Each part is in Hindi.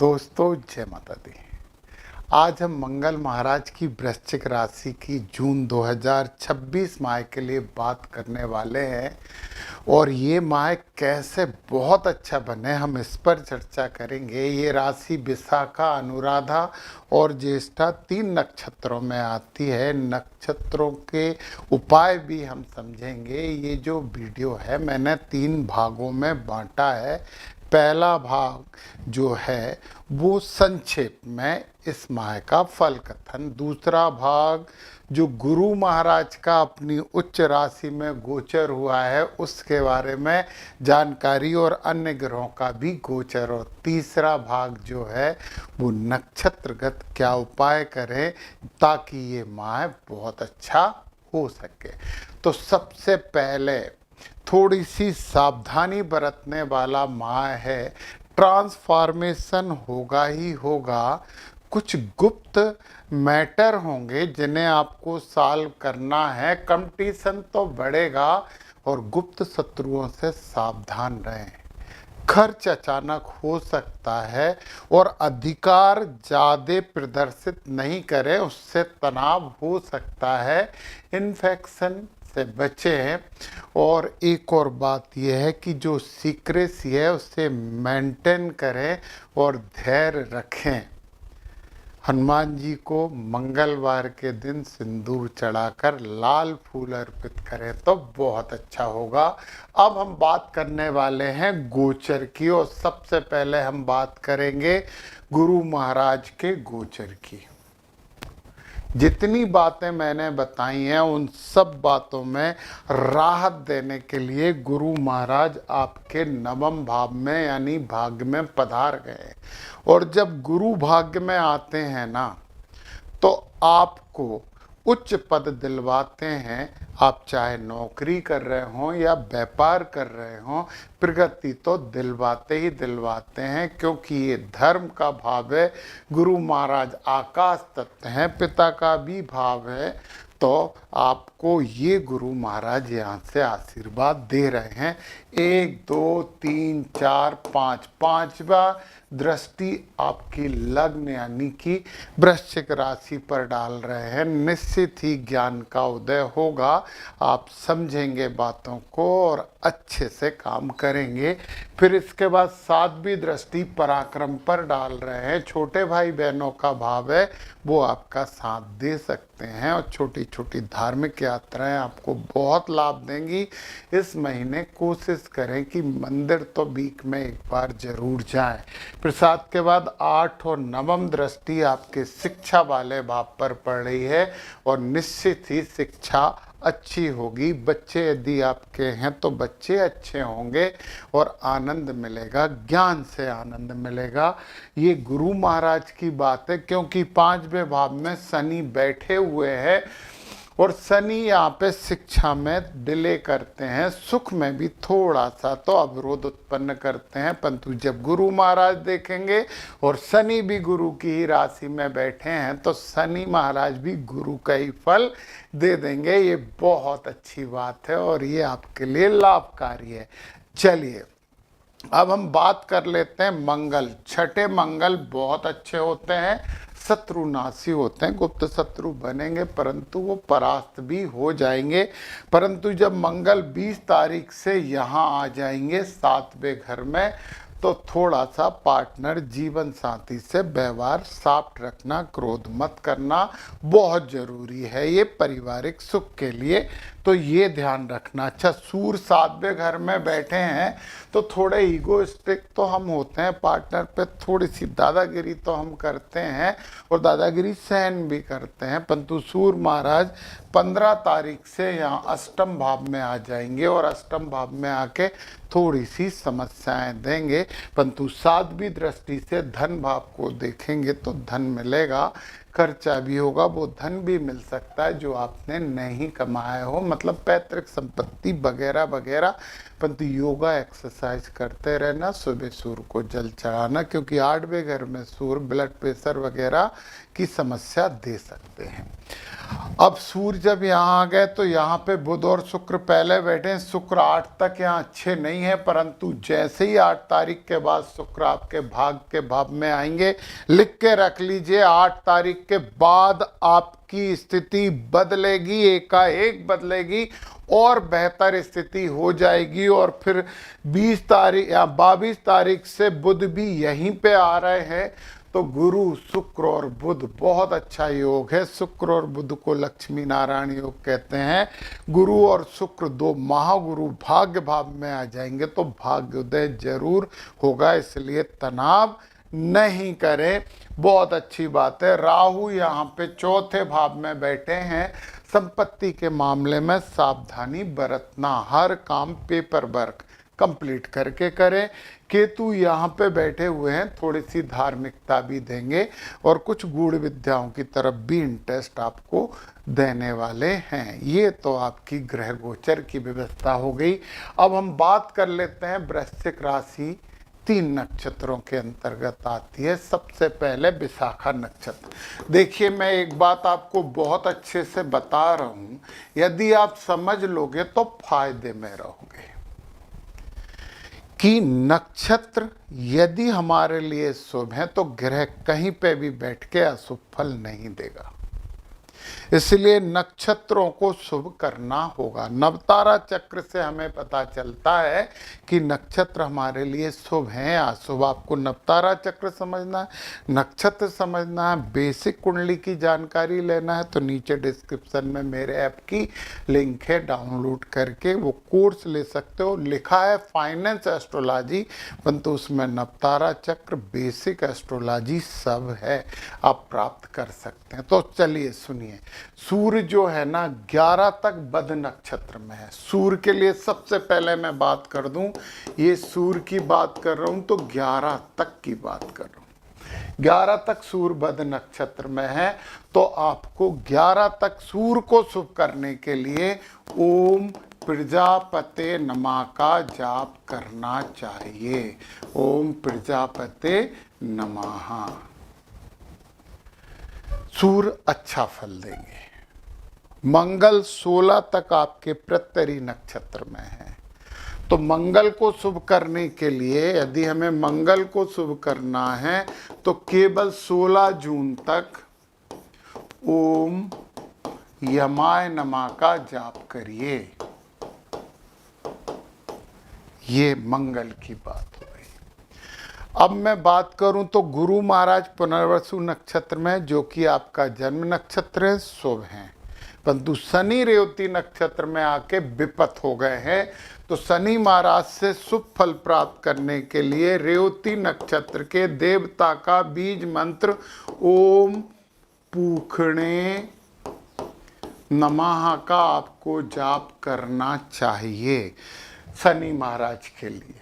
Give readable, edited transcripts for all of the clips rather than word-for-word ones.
दोस्तों जय माता दी। आज हम मंगल महाराज की वृश्चिक राशि की जून 2026 माह के लिए बात करने वाले हैं और ये माह कैसे बहुत अच्छा बने हम इस पर चर्चा करेंगे। ये राशि विशाखा, अनुराधा और ज्येष्ठा 3 नक्षत्रों में आती है। नक्षत्रों के उपाय भी हम समझेंगे। ये जो वीडियो है मैंने 3 भागों में बांटा है। पहला भाग जो है वो संक्षेप में इस माह का फल कथन, दूसरा भाग जो गुरु महाराज का अपनी उच्च राशि में गोचर हुआ है उसके बारे में जानकारी और अन्य ग्रहों का भी गोचर, और तीसरा भाग जो है वो नक्षत्रगत क्या उपाय करें ताकि ये माह बहुत अच्छा हो सके। तो सबसे पहले थोड़ी सी सावधानी बरतने वाला माह है। ट्रांसफॉर्मेशन होगा ही होगा, कुछ गुप्त मैटर होंगे जिन्हें आपको सॉल्व करना है। कंपटीशन तो बढ़ेगा और गुप्त शत्रुओं से सावधान रहें। खर्च अचानक हो सकता है और अधिकार ज़्यादा प्रदर्शित नहीं करें, उससे तनाव हो सकता है। इन्फेक्शन से बचें। और एक और बात यह है कि जो सीक्रेसी है उसे मेंटेन करें और धैर्य रखें। हनुमान जी को मंगलवार के दिन सिंदूर चढ़ाकर लाल फूल अर्पित करें तो बहुत अच्छा होगा। अब हम बात करने वाले हैं गोचर की, और सबसे पहले हम बात करेंगे गुरु महाराज के गोचर की। जितनी बातें मैंने बताई हैं उन सब बातों में राहत देने के लिए गुरु महाराज आपके नवम भाव में यानी भाग्य में पधार गए। और जब गुरु भाग्य में आते हैं ना तो आपको उच्च पद दिलवाते हैं। आप चाहे नौकरी कर रहे हों या व्यापार कर रहे हों, प्रगति तो दिलवाते ही दिलवाते हैं, क्योंकि ये धर्म का भाव है। गुरु महाराज आकाश तत्व हैं, पिता का भी भाव है, तो आपको ये गुरु महाराज यहाँ से आशीर्वाद दे रहे हैं। 1 2 3 4 5 पांचवा दृष्टि आपकी लग्न यानी कि वृश्चिक राशि पर डाल रहे हैं। निश्चित ही ज्ञान का उदय होगा। आप समझेंगे बातों को और अच्छे से काम करेंगे। फिर इसके बाद 7वीं दृष्टि पराक्रम पर डाल रहे हैं। छोटे भाई बहनों का भाव है, वो आपका साथ दे सकते हैं और छोटी छोटी धार्मिक यात्राएं आपको बहुत लाभ देंगी। इस महीने कोशिश करें कि मंदिर तो वीक में एक बार जरूर जाएं। प्रसाद के बाद 8 और 9वीं दृष्टि आपके शिक्षा वाले भाव पर पड़ रही है और निश्चित ही शिक्षा अच्छी होगी। बच्चे यदि आपके हैं तो बच्चे अच्छे होंगे और आनंद मिलेगा, ज्ञान से आनंद मिलेगा। ये गुरु महाराज की बात है, क्योंकि 5वें भाव में शनि बैठे हुए हैं और शनि यहाँ पे शिक्षा में डिले करते हैं, सुख में भी थोड़ा सा तो अवरोध उत्पन्न करते हैं। परंतु जब गुरु महाराज देखेंगे और शनि भी गुरु की ही राशि में बैठे हैं तो शनि महाराज भी गुरु का ही फल दे देंगे। ये बहुत अच्छी बात है और ये आपके लिए लाभकारी है। चलिए अब हम बात कर लेते हैं मंगल। छठे मंगल बहुत अच्छे होते हैं, शत्रुनाशी होते हैं। गुप्त शत्रु बनेंगे परंतु वो परास्त भी हो जाएंगे। परंतु जब मंगल 20 तारीख से यहाँ आ जाएंगे 7वें घर में, तो थोड़ा सा पार्टनर जीवन साथी से व्यवहार सॉफ्ट रखना, क्रोध मत करना बहुत जरूरी है, ये पारिवारिक सुख के लिए, तो ये ध्यान रखना। अच्छा, सूर्य 7वें घर में बैठे हैं तो थोड़े ईगोइस्टिक तो हम होते हैं, पार्टनर पे थोड़ी सी दादागिरी तो हम करते हैं और दादागिरी सहन भी करते हैं। परंतु सूर्य महाराज 15 तारीख से यहाँ अष्टम भाव में आ जाएंगे और अष्टम भाव में आके थोड़ी सी समस्याएं देंगे। परंतु 7वीं दृष्टि से धन भाव को देखेंगे तो धन मिलेगा, खर्चा भी होगा, वो धन भी मिल सकता है जो आपने नहीं कमाया हो। मतलब पैतृक संपत्ति वगैरह वगैरह, परंतु योगा एक्सरसाइज करते रहना, सुबह सूर्य को जल चढ़ाना, क्योंकि 8वें घर में सूर्य ब्लड प्रेशर वगैरह की समस्या दे सकते हैं। अब सूर्य जब यहाँ आ गए तो यहाँ पे बुध और शुक्र पहले बैठे। शुक्र 8 तक यहाँ अच्छे नहीं है, परंतु जैसे ही 8 तारीख के बाद शुक्र आपके भाग के भाव में आएंगे, लिख के रख लीजिए, 8 तारीख के बाद आपकी स्थिति बदलेगी, एकाएक बदलेगी और बेहतर स्थिति हो जाएगी। और फिर 20 तारीख या 22 तारीख से बुध भी यहीं पे आ रहे हैं, तो गुरु शुक्र और बुध बहुत अच्छा योग है। शुक्र और बुध को लक्ष्मी नारायण योग कहते हैं। गुरु और शुक्र दो महागुरु भाग्य भाव में आ जाएंगे तो भाग्योदय जरूर होगा, इसलिए तनाव नहीं करें, बहुत अच्छी बात है। राहु यहाँ पे चौथे भाव में बैठे हैं। संपत्ति के मामले में सावधानी बरतना, हर काम पेपर वर्क कंप्लीट करके करें। केतु यहाँ पे बैठे हुए हैं, थोड़ी सी धार्मिकता भी देंगे और कुछ गूढ़ विद्याओं की तरफ भी इंटरेस्ट आपको देने वाले हैं। ये तो आपकी ग्रह गोचर की व्यवस्था हो गई। अब हम बात कर लेते हैं वृश्चिक राशि 3 नक्षत्रों के अंतर्गत आती है। सबसे पहले विशाखा नक्षत्र। देखिए, मैं एक बात आपको बहुत अच्छे से बता रहा हूं, यदि आप समझ लोगे तो फायदे में रहोगे कि नक्षत्र यदि हमारे लिए शुभ है तो ग्रह कहीं पे भी बैठ के अशुभ फल नहीं देगा, इसलिए नक्षत्रों को शुभ करना होगा। नवतारा चक्र से हमें पता चलता है कि नक्षत्र हमारे लिए शुभ हैं या अशुभ। आपको नवतारा चक्र समझना है, नक्षत्र समझना है, बेसिक कुंडली की जानकारी लेना है तो नीचे डिस्क्रिप्शन में मेरे ऐप की लिंक है, डाउनलोड करके वो कोर्स ले सकते हो। लिखा है फाइनेंस एस्ट्रोलॉजी, परंतु उसमें नवतारा चक्र, बेसिक एस्ट्रोलॉजी सब है, आप प्राप्त कर सकते हैं। तो चलिए सुनिए, सूर्य जो है ना 11 तक बद नक्षत्र में है। सूर्य के लिए सबसे पहले मैं बात कर दूं, ये सूर्य की बात कर रहा हूं तो 11 तक की बात कर रहा हूं। 11 तक सूर्य बद नक्षत्र में है, तो आपको 11 तक सूर्य को शुभ करने के लिए ओम प्रजापते नमः का जाप करना चाहिए। ओम प्रजापते नमः। सूर्य अच्छा फल देंगे। मंगल 16 तक आपके प्रत्यरी नक्षत्र में है, तो मंगल को शुभ करने के लिए यदि हमें मंगल को शुभ करना है तो केवल 16 जून तक ओम यमाय नमः का जाप करिए। ये मंगल की बात हो गई। अब मैं बात करूं तो गुरु महाराज पुनर्वसु नक्षत्र में, जो कि आपका जन्म नक्षत्र है, शुभ हैं, परंतु शनि रेवती नक्षत्र में आके विपत हो गए हैं। तो शनि महाराज से शुभ फल प्राप्त करने के लिए रेवती नक्षत्र के देवता का बीज मंत्र ओम पूखणे नमः का आपको जाप करना चाहिए शनि महाराज के लिए।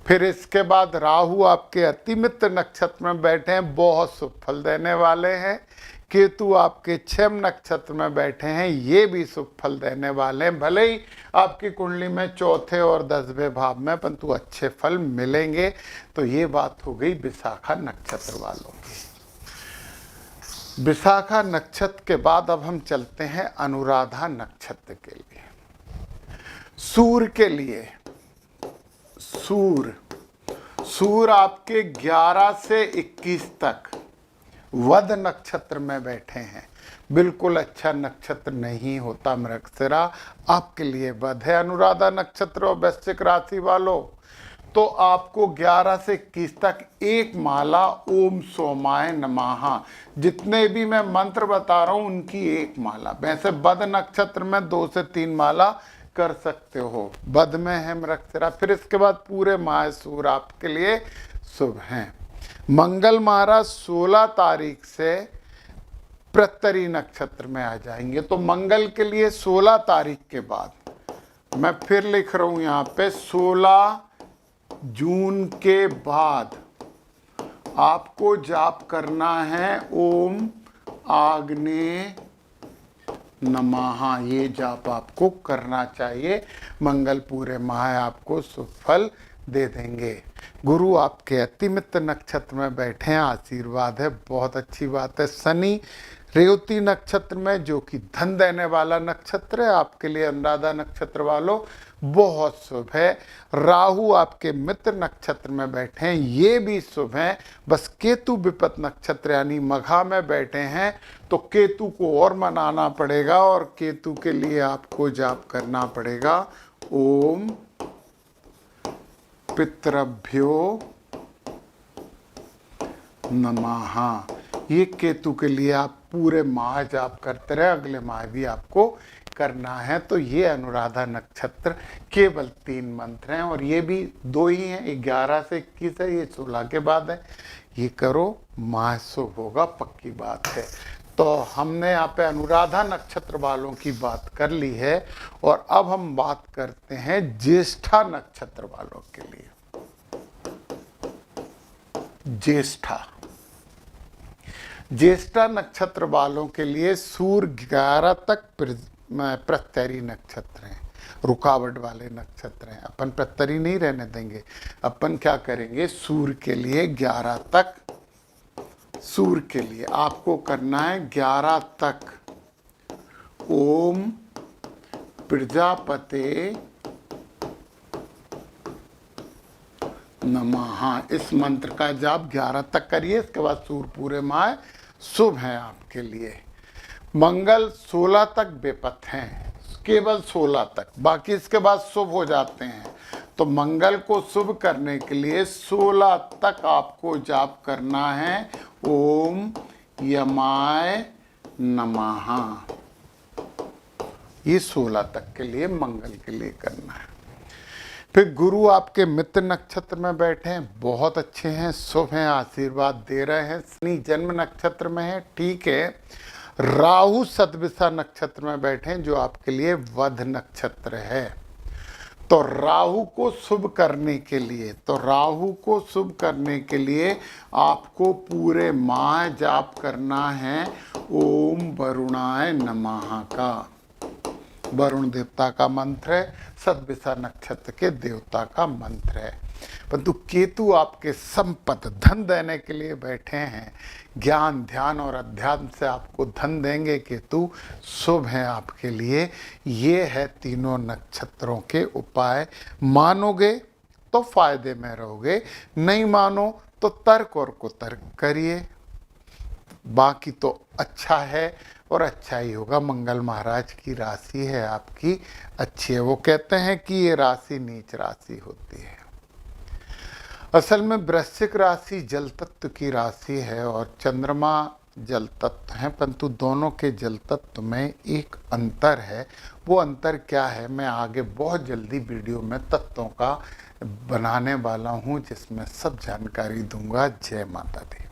फिर इसके बाद राहु आपके अतिमित्र नक्षत्र में बैठे हैं, बहुत शुभ फल देने वाले हैं। केतु आपके छम नक्षत्र में बैठे हैं, ये भी शुभ फल देने वाले हैं। भले ही आपकी कुंडली में चौथे और 10वें भाव में, परंतु अच्छे फल मिलेंगे। तो ये बात हो गई विशाखा नक्षत्र वालों की। विशाखा नक्षत्र के बाद अब हम चलते हैं अनुराधा नक्षत्र के लिए। सूर्य के लिए सूर्य आपके 11 से 21 तक वध नक्षत्र में बैठे हैं। बिल्कुल अच्छा नक्षत्र नहीं होता मृगशिरा, आपके लिए वध है। अनुराधा नक्षत्र और वृश्चिक राशि वालों, तो आपको 11 से 21 तक एक माला ओम सोमाय नमः, जितने भी मैं मंत्र बता रहा हूं उनकी एक माला। वैसे बद नक्षत्र में 2 से 3 माला कर सकते हो, बद में है मृगशिरा। फिर इसके बाद पूरे माह सूर्य आपके लिए शुभ हैं। मंगल महाराज 16 तारीख से प्रत्यरी नक्षत्र में आ जाएंगे, तो मंगल के लिए 16 तारीख के बाद, मैं फिर लिख रहा हूं यहाँ पे 16 जून के बाद आपको जाप करना है ओम आग्नेय नमः ये जाप आपको करना चाहिए। मंगल पूरे माह आपको शुभ फल दे देंगे। गुरु आपके अति मित्र नक्षत्र में बैठे हैं, आशीर्वाद है, बहुत अच्छी बात है। शनि रेवती नक्षत्र में, जो कि धन देने वाला नक्षत्र है, आपके लिए अनुराधा नक्षत्र वालों बहुत शुभ है। राहु आपके मित्र नक्षत्र में बैठे हैं, ये भी शुभ है। बस केतु विपत नक्षत्र यानी मघा में बैठे हैं, तो केतु को और मनाना पड़ेगा और केतु के लिए आपको जाप करना पड़ेगा। ओम पितृभ्यो नमः। ये केतु के लिए आप पूरे माह जाप करते रहे, अगले माह भी आपको करना है। तो ये अनुराधा नक्षत्र केवल 3 मंत्र हैं और ये भी 2 ही हैं, 11 से 21 है, ये 16 के बाद है। ये करो, माह शुभ होगा, पक्की बात है। तो हमने यहाँ पे अनुराधा नक्षत्र वालों की बात कर ली है और अब हम बात करते हैं ज्येष्ठा नक्षत्र वालों के लिए। ज्येष्ठा नक्षत्र वालों के लिए सूर्य 11 तक प्रत्यरी नक्षत्र हैं, रुकावट वाले नक्षत्र हैं। अपन प्रत्यरी नहीं रहने देंगे, अपन क्या करेंगे, सूर्य के लिए 11 तक, सूर्य के लिए आपको करना है 11 तक ओम प्रजापते नमः। इस मंत्र का जाप 11 तक करिए, इसके बाद सूर्य पूरे माह शुभ है आपके लिए। मंगल 16 तक बेपत हैं, केवल 16 तक, बाकी इसके बाद शुभ हो जाते हैं। तो मंगल को शुभ करने के लिए 16 तक आपको जाप करना है ओम यमाय नमः। ये 16 तक के लिए मंगल के लिए करना है। फिर गुरु आपके मित्र नक्षत्र में बैठे हैं, बहुत अच्छे हैं, शुभ हैं, आशीर्वाद दे रहे हैं। शनि जन्म नक्षत्र में है, ठीक है। राहु सतभिषा नक्षत्र में बैठे हैं, जो आपके लिए वध नक्षत्र है। तो राहु को शुभ करने के लिए, आपको पूरे माह जाप करना है ओम वरुणाय नमः का। वरुण देवता का मंत्र है, सतभिषा नक्षत्र के देवता का मंत्र है। परंतु केतु आपके संपत्ति धन देने के लिए बैठे हैं, ज्ञान ध्यान और अध्यात्म से आपको धन देंगे केतु, शुभ है आपके लिए। ये है तीनों नक्षत्रों के उपाय। मानोगे तो फायदे में रहोगे, नहीं मानो तो तर्क और कुतर्क करिए। बाकी तो अच्छा है और अच्छा ही होगा। मंगल महाराज की राशि है आपकी, अच्छी है। वो कहते हैं कि ये राशि नीच राशि होती है। असल में वृश्चिक राशि जल तत्व की राशि है और चंद्रमा जल तत्व है, परंतु दोनों के जल तत्व में एक अंतर है। वो अंतर क्या है, मैं आगे बहुत जल्दी वीडियो में तत्वों का बनाने वाला हूँ, जिसमें सब जानकारी दूंगा। जय माता दी।